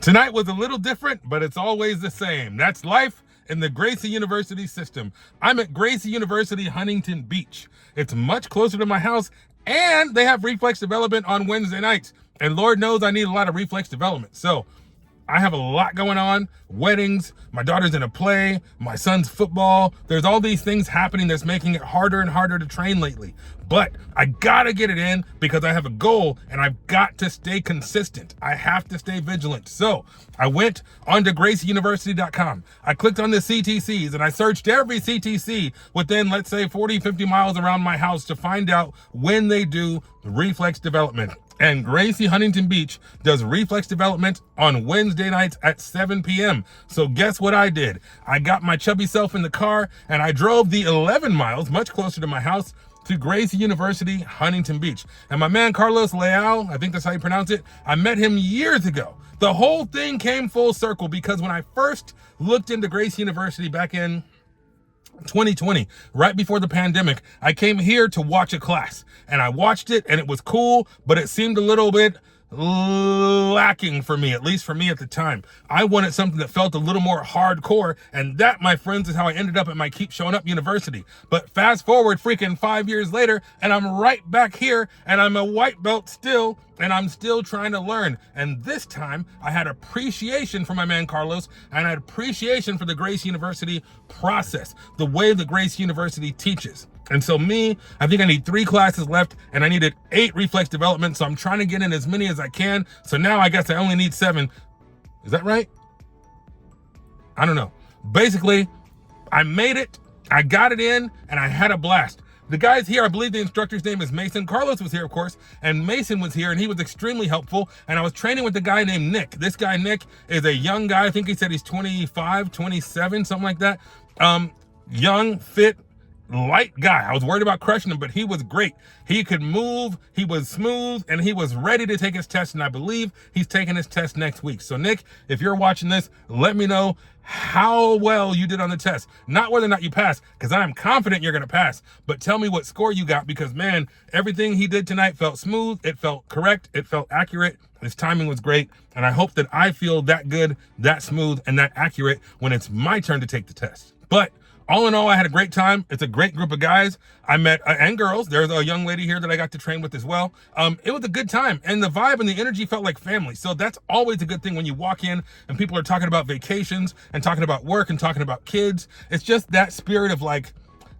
Tonight was a little different, but it's always the same. That's life in the Gracie University system. I'm at Gracie University Huntington Beach. It's much closer to my house, and they have reflex development on Wednesday nights. And Lord knows I need a lot of reflex development. So I have a lot going on, weddings, my daughter's in a play, my son's football. There's all these things happening that's making it harder and harder to train lately. But I gotta get it in because I have a goal and I've got to stay consistent. I have to stay vigilant. So I went onto GracieUniversity.com. I clicked on the CTCs and I searched every CTC within, let's say, 40, 50 miles around my house to find out when they do reflex development. And Gracie Huntington Beach does reflex development on Wednesday nights at 7 p.m. So guess what I did? I got my chubby self in the car and I drove the 11 miles, much closer to my house, to Gracie University Huntington Beach. And my man Carlos Leal, I think that's how you pronounce it, I met him years ago. The whole thing came full circle because when I first looked into Gracie University back in 2020, right before the pandemic, I came here to watch a class and I watched it and it was cool, but it seemed a little bit lacking for me, at least for me at the time. I wanted something that felt a little more hardcore, and that, my friends, is how I ended up at my Keep Showing Up University. But fast forward freaking 5 years later, and I'm right back here, and I'm a white belt still, and I'm still trying to learn. And this time, I had appreciation for my man Carlos, and I had appreciation for the Gracie University process, the way the Gracie University teaches. And so I think I need 3 classes left, and I needed 8 reflex development, so I'm trying to get in as many as I can. So now I guess I only need 7. Is that right? I don't know. Basically, I made it, I got it in, and I had a blast. The guys here, I believe the instructor's name is Mason. Carlos was here, of course, and Mason was here, and he was extremely helpful. And I was training with a guy named Nick. This guy, Nick, is a young guy. I think he said he's 25, 27, something like that. Young, fit, light guy. I was worried about crushing him, but he was great. He could move, he was smooth, and he was ready to take his test, and I believe he's taking his test next week. So Nick, if you're watching this, let me know how well you did on the test. Not whether or not you passed, because I'm confident you're going to pass, but tell me what score you got, because man, everything he did tonight felt smooth, it felt correct, it felt accurate, his timing was great, and I hope that I feel that good, that smooth, and that accurate when it's my turn to take the test. But all in all, I had a great time. It's a great group of guys I met, and girls. There's a young lady here that I got to train with as well. It was a good time, and the vibe and the energy felt like family. So that's always a good thing when you walk in and people are talking about vacations and talking about work and talking about kids. It's just that spirit of like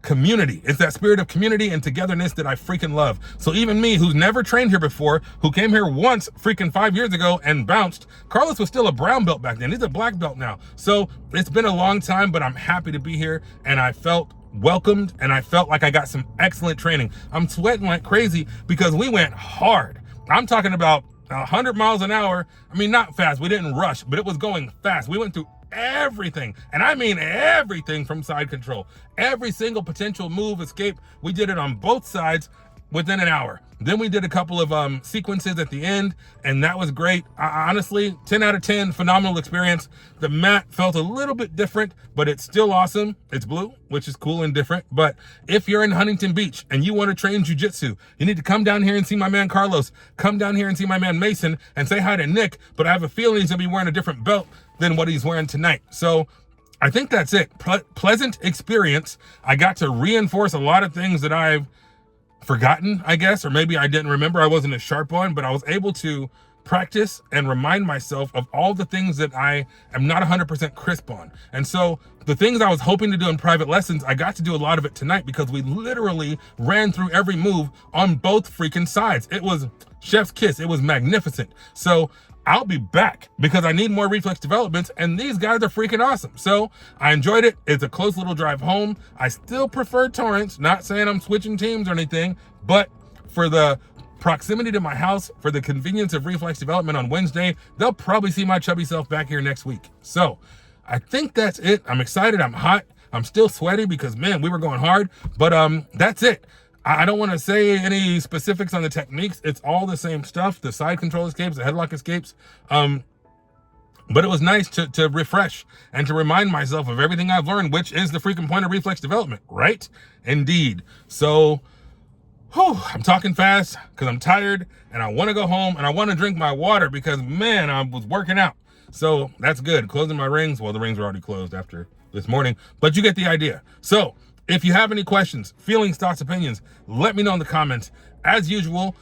community. It's that spirit of community and togetherness that I freaking love. So even me, who's never trained here before, who came here once freaking 5 years ago and bounced, Carlos was still a brown belt back then. He's a black belt now. So it's been a long time, but I'm happy to be here, and I felt welcomed, and I felt like I got some excellent training. I'm sweating like crazy because we went hard. I'm talking about 100 miles an hour. I mean, not fast. We didn't rush, but it was going fast. We went through everything, and I mean everything from side control. Every single potential move, escape, we did it on both sides within an hour. Then we did a couple of sequences at the end, and that was great. Honestly, 10 out of 10, phenomenal experience. The mat felt a little bit different, but it's still awesome. It's blue, which is cool and different. But if you're in Huntington Beach and you want to train jiu-jitsu, you need to come down here and see my man Carlos. Come down here and see my man Mason and say hi to Nick, but I have a feeling he's gonna be wearing a different belt than what he's wearing tonight. So I think that's it. Pleasant experience. I got to reinforce a lot of things that I've forgotten, I guess, or maybe I didn't remember, I wasn't as sharp on, but I was able to practice and remind myself of all the things that I am not 100% crisp on. And so the things I was hoping to do in private lessons, I got to do a lot of it tonight because we literally ran through every move on both freaking sides. It was chef's kiss. It was magnificent. So I'll be back because I need more reflex developments, and these guys are freaking awesome. So I enjoyed it. It's a close little drive home. I still prefer Torrance, not saying I'm switching teams or anything, but for the proximity to my house, for the convenience of reflex development on Wednesday, they'll probably see my chubby self back here next week. So I think that's it. I'm excited. I'm hot. I'm still sweaty because, man, we were going hard, but that's it. I don't want to say any specifics on the techniques. It's all the same stuff, the side control escapes, the headlock escapes. But it was nice to refresh and to remind myself of everything I've learned, which is the freaking point of reflex development, right? Indeed. So, I'm talking fast because I'm tired and I want to go home and I want to drink my water because, man, I was working out. So that's good. Closing my rings. Well, the rings were already closed after this morning, but you get the idea. So if you have any questions, feelings, thoughts, opinions, let me know in the comments. As usual,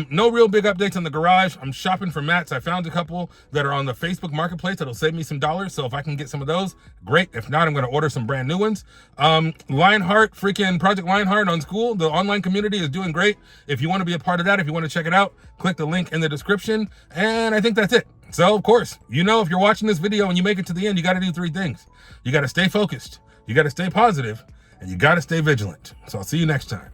no real big updates on the garage. I'm shopping for mats. I found a couple that are on the Facebook Marketplace that'll save me some dollars. So if I can get some of those, great. If not, I'm going to order some brand new ones. Lionheart, freaking Project Lionheart on school. The online community is doing great. If you want to be a part of that, if you want to check it out, click the link in the description. And I think that's it. So of course, you know, if you're watching this video and you make it to the end, you got to do 3 things. You got to stay focused. You got to stay positive. And you got to stay vigilant. So I'll see you next time.